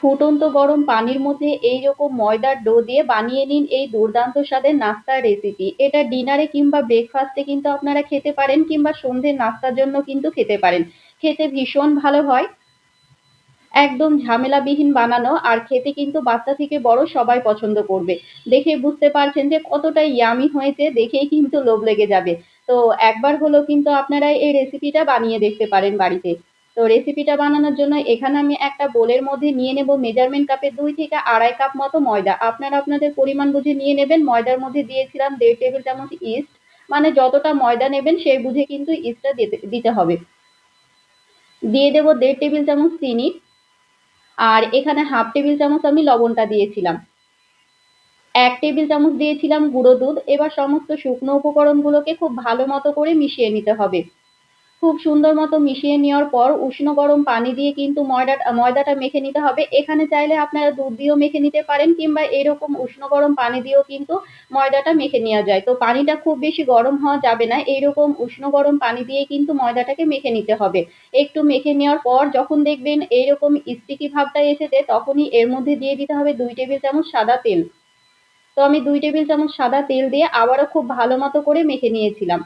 ফুটন্ত গরম পানির মধ্যে এইরকম ময়দার ডো দিয়ে বানিয়ে নিন এই দুর্দান্ত স্বাদের নাস্তার রেসিপি। এটা ডিনারে কিংবা ব্রেকফাস্টে কিন্তু আপনারা খেতে পারেন কিংবা সন্ধ্যের নাস্তার জন্য কিন্তু খেতে পারেন। খেতে ভীষণ ভালো হয়। একদম ঝামেলাবিহীন বানানো আর খেতে কিন্তু বাচ্চা থেকে বড় সবাই পছন্দ করবে। দেখে বুঝতে পারছেন যে কতটা ইয়ামি হয়েছে, দেখেই কিন্তু লোভ লেগে যাবে। তো একবার হলেও কিন্তু আপনারা এই রেসিপিটা বানিয়ে দেখতে পারেন বাড়িতে। তো রেসিপিটা বানানোর জন্য এখানে আমি একটা বোলের মধ্যে নিয়ে নেব মেজারমেন্ট কাপে ২ থেকে ২.৫ কাপ মতো ময়দা। আপনারা আপনাদের পরিমাণ বুঝে নিয়ে নেবেন। ময়দার মধ্যে দিয়েছিলাম ১.৫ টেবিল চামচ ইস্ট। মানে যতটা ময়দা নেবেন সেই বুঝে কিন্তু ইস্টটা দিতে হবে। দিয়ে দেব ১.৫ টেবিল চামচ চিনি। আর এখানে 1/2 টেবিল চামচ আমি লবণটা দিয়েছিলাম। ১ টেবিল চামচ দিয়েছিলাম গুঁড়ো দুধ। এবার সমস্ত শুকনো উপকরণগুলোকে খুব ভালো মতো করে মিশিয়ে নিতে হবে। খুব সুন্দর মতো মিশিয়ে নেওয়ার পর উষ্ণ গরম পানি দিয়ে কিন্তু ময়দাটা মেখে নিতে হবে। এখানে চাইলে আপনারা দুধ দিয়েও মেখে নিতে পারেন কিংবা এরকম উষ্ণ গরম পানি দিয়েও কিন্তু ময়দাটা মেখে নেওয়া যায়। তো পানিটা খুব বেশি গরম হওয়া যাবে না। এইরকম উষ্ণ গরম পানি দিয়ে কিন্তু ময়দাটাকে মেখে নিতে হবে। একটু মেখে নেওয়ার পর যখন দেখবেন এইরকম স্টিকি ভাবটা এসেছে তখনই এর মধ্যে দিয়ে দিতে হবে ২ টেবিল চামচ সাদা তেল। তো আমি ২ টেবিল চামচ সাদা তেল দিয়ে আবারও খুব ভালো মতো করে মেখে নিয়েছিলাম।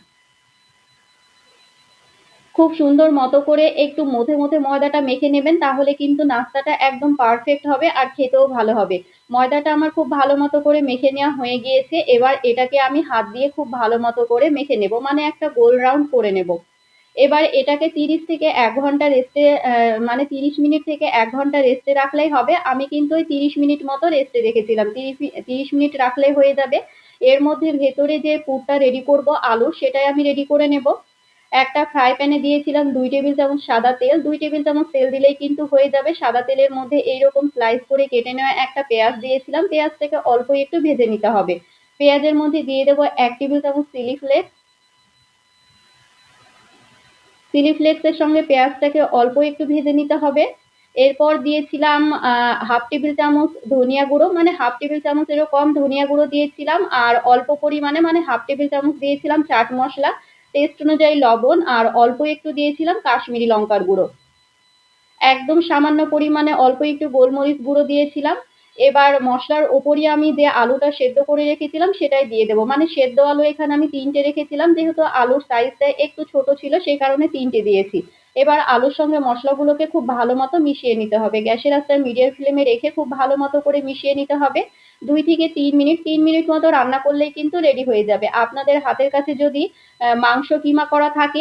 খুব সুন্দর মতো করে একটু মথে ময়দাটা মেখে নেবেন, তাহলে কিন্তু নাস্তাটা একদম পারফেক্ট হবে আর খেতেও ভালো হবে। ময়দাটা আমার খুব ভালো মতো করে মেখে নেওয়া হয়ে গিয়েছে। এবার এটাকে আমি হাত দিয়ে খুব ভালো মতো করে মেখে নেব। মানে একটা গোল রাউন্ড করে নেব। এবার এটাকে ৩০ থেকে ১ ঘন্টা রেস্টে মানে ৩০ মিনিট থেকে ১ ঘন্টা রেস্টে রাখলেই হবে। আমি কিন্তু ওই ৩০ মিনিট মতো রেস্টে রেখেছিলাম। ৩০ মিনিট রাখলেই হয়ে যাবে। এর মধ্যে ভেতরে যে পুরটা রেডি করব আলুর, সেটাই আমি রেডি করে নেব। একটা ফ্রাই প্যানে দিয়েছিলাম ২ টেবিল চামচ সাদা তেল। ২ টেবিল চামচ তেল দিলেই কিন্তু হয়ে যাবে। সাদা তেলের মধ্যে এইরকম স্লাইস করে কেটে নেওয়া একটা পেঁয়াজ দিয়েছিলাম। পেঁয়াজটাকে অল্প একটু ভেজে নিতে হবে। পেঁয়াজের মধ্যে দিয়ে দেব ১ টেবিল চামচ চিলি ফ্লেক্স। চিলি ফ্লেক্সের সঙ্গে পেঁয়াজটাকে অল্প একটু ভেজে নিতে হবে। এরপর দিয়েছিলাম 1/2 টেবিল চামচ ধনিয়া গুঁড়ো, মানে 1/2 টেবিল চামচেরও কম ধনিয়া গুঁড়ো দিয়েছিলাম। আর অল্প পরিমাণে মানে 1/2 টেবিল চামচ দিয়েছিলাম চাট মসলা, টেস্ট অনুযায়ী লবণ আর অল্প একটু দিয়েছিলাম কাশ্মীরি লঙ্কার গুঁড়ো। একদম সামান্য পরিমাণে অল্প একটু গোলমরিচ গুঁড়ো দিয়েছিলাম। এবার মসলার ওপরই আমি যে আলুটা সেদ্ধ করে রেখেছিলাম সেটাই দিয়ে দেব। মানে সেদ্ধ আলু এখানে আমি ৩ টে রেখেছিলাম। যেহেতু আলুর সাইজটা একটু ছোট ছিল সেই কারণে ৩ টে দিয়েছি। এবার আলুর সঙ্গে মসলাগুলোকে খুব ভালো মতো মিশিয়ে নিতে হবে। গ্যাসের আঁচটা মিডিয়াম ফ্লেমে রেখে খুব ভালো মতো করে মিশিয়ে নিতে হবে। ২ থেকে ৩ মিনিট, ৩ মিনিট মতো রান্না করলেই কিন্তু রেডি হয়ে যাবে। আপনাদের হাতের কাছে যদি মাংস কিমা করা থাকে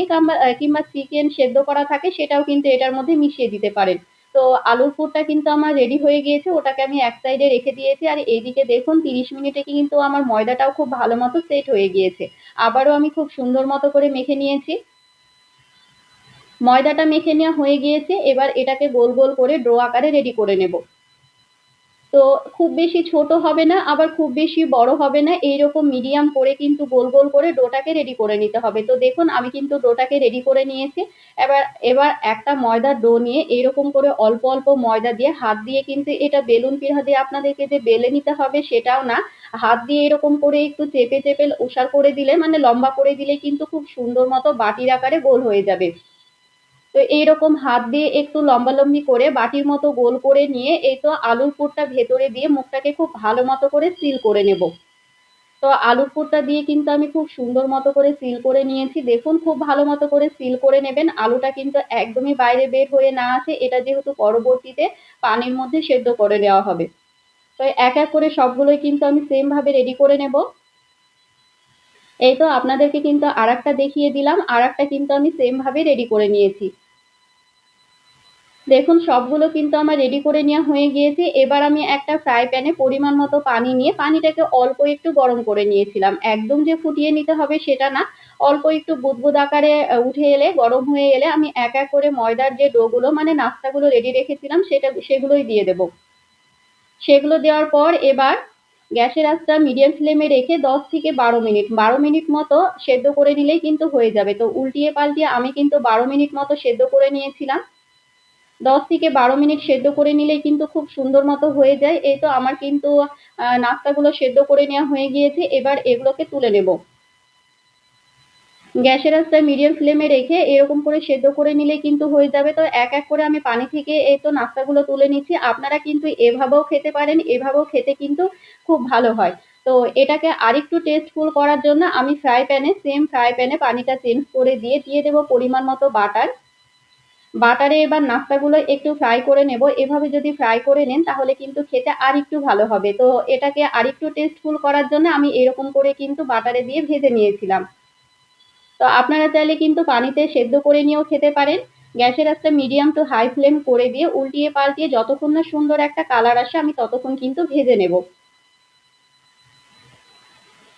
কিংবা চিকেন সেদ্ধ করা থাকে সেটাও কিন্তু এটার মধ্যে মিশিয়ে দিতে পারেন। তো আলুর পুরটা কিন্তু আমার রেডি হয়ে গিয়েছে। ওটাকে আমি এক সাইডে রেখে দিয়েছি। আর এইদিকে দেখুন ৩০ মিনিটে কিন্তু আমার ময়দাটাও খুব ভালো মতো সেট হয়ে গিয়েছে। আবারও আমি খুব সুন্দর মতো করে মেখে নিয়েছি। ময়দাটা মেখে নেওয়া হয়ে গিয়েছে। এবার এটাকে গোল গোল করে ডো আকারে রেডি করে নেব। তো খুব বেশি ছোট হবে না, আবার খুব বেশি বড় হবে না। এইরকম মিডিয়াম করে কিন্তু গোল গোল করে ডোটাকে রেডি করে নিতে হবে। তো দেখুন আমি কিন্তু ডোটাকে রেডি করে নিয়েছি। এবার এবার একটা ময়দার ডো নিয়ে এইরকম করে অল্প অল্প ময়দা দিয়ে হাত দিয়ে কিন্তু এটা বেলুন পিঠা দিয়ে আপনাদেরকে যে বেলে নিতে হবে সেটাও না। হাত দিয়ে এরকম করে একটু চেপে চেপে ওসার করে দিলে, মানে লম্বা করে দিলে কিন্তু খুব সুন্দর মতো বাটির আকারে গোল হয়ে যাবে। তো এইরকম হাত দিয়ে একটু লম্বালম্বি করে বাটির মতো গোল করে নিয়ে এই তো আলুর পুরটা ভেতরে দিয়ে মুখটাকে খুব ভালো মতো করে সিল করে নেব। তো আলুর পুরটা দিয়ে কিন্তু আমি খুব সুন্দর মতো করে সিল করে নিয়েছি। দেখুন খুব ভালো মতো করে সিল করে নেবেন। আলুটা কিন্তু একদমই বাইরে বের হয়ে না আসে। এটা যেহেতু পরবর্তীতে পানির মধ্যে সেদ্ধ করে নেওয়া হবে। তো এক এক করে সবগুলোই কিন্তু আমি সেম ভাবে রেডি করে নেব। এই তো আপনাদেরকে কিন্তু আরেকটা দেখিয়ে দিলাম। আরেকটা কিন্তু আমি সেম ভাবে রেডি করে নিয়েছি। দেখুন সবগুলো কিন্তু আমার রেডি করে নেওয়া হয়ে গিয়েছে। এবার আমি একটা ফ্রাই প্যানে পরিমাণ মতো পানি নিয়ে পানিটাকে অল্প একটু গরম করে নিয়েছিলাম। একদম যে ফুটিয়ে নিতে হবে সেটা না। অল্প একটু বুদবুদ আকারে উঠে এলে, গরম হয়ে এলে আমি এক এক করে ময়দার যে ডো গুলো মানে নাস্তাগুলো রেডি রেখেছিলাম সেগুলোই দিয়ে দেব। সেগুলো দেওয়ার পর এবার গ্যাসের আঁচটা মিডিয়াম ফ্লেমে রেখে ১০ থেকে ১২ মিনিট, ১২ মিনিট মতো সেদ্ধ করে নিলেই কিন্তু হয়ে যাবে। তো উল্টিয়ে পাল্টিয়ে আমি কিন্তু ১২ মিনিট মতো সেদ্ধ করে নিয়েছিলাম। ১০ থেকে ১২ মিনিট সেদ্ধ করে নিলেই কিন্তু খুব সুন্দর মতো হয়ে যায়। এই তো আমার কিন্তু নাস্তাগুলো সেদ্ধ করে নেওয়া হয়ে গিয়েছে। এবার এগুলোকে তুলে নেব। গ্যাসের আঁচটা মিডিয়াম ফ্লেমে রেখে এরকম করে সেদ্ধ করে নিলেই কিন্তু হয়ে যাবে। তো এক করে আমি পানি থেকে এই তো নাস্তাগুলো তুলে নিচ্ছি। আপনারা কিন্তু এভাবেও খেতে পারেন, এভাবেও খেতে কিন্তু খুব ভালো হয়। তো এটাকে আরেকটু টেস্টফুল করার জন্য আমি ফ্রাই প্যানে পানিটা চেঞ্জ করে দিয়ে দেব পরিমাণ মতো বাটার। বাটারে এবার নাস্তাগুলো একটু ফ্রাই করে নেব। এভাবে যদি ফ্রাই করে নেন তাহলে কিন্তু খেতে আরেকটু ভালো হবে। তো এটাকে আরেকটু টেস্টফুল করার জন্য আমি এরকম করে কিন্তু বাটারে দিয়ে ভেজে নিয়েছিলাম। তো আপনারা চাইলে কিন্তু পানিতে সেদ্ধ করে নিয়েও খেতে পারেন। গ্যাসের আঁচটা মিডিয়াম টু হাই ফ্লেম করে দিয়ে উল্টিয়ে পাল্টিয়ে যতক্ষণ না সুন্দর একটা কালার আসে আমি ততক্ষণ কিন্তু ভেজে নেব।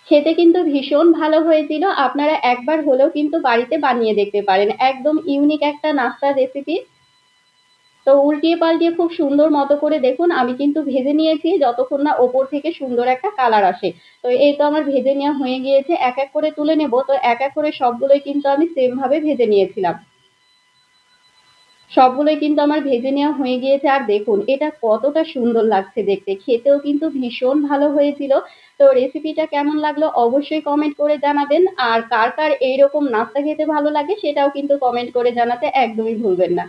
খেতে কিন্তু ভীষণ ভালো হয়েছিল। আপনারা একবার হলেও কিন্তু বাড়িতে বানিয়ে দেখতে পারেন। একদম ইউনিক একটা নাস্তার রেসিপি। তো উল্টিয়ে পাল্টিয়ে খুব সুন্দর মতো করে দেখুন আমি কিন্তু ভেজে নিয়েছি যতক্ষণ না ওপর থেকে সুন্দর একটা কালার আসে। তো এই তো আমার ভেজে নেওয়া হয়ে গিয়েছে। এক করে তুলে নেব। তো এক করে সবগুলোই কিন্তু আমি সেম ভাবে ভেজে নিয়েছিলাম। সবগুলোই কিন্তু আমার ভেজে নেওয়া হয়ে গিয়েছে। আর দেখুন এটা কতটা সুন্দর লাগছে দেখতে। খেতেও কিন্তু ভীষণ ভালো হয়েছিল। তো রেসিপিটা কেমন লাগলো অবশ্যই কমেন্ট করে জানাবেন। আর কার এইরকম নাস্তা খেতে ভালো লাগে সেটাও কিন্তু কমেন্ট করে জানাতে একদমই ভুলবেন না।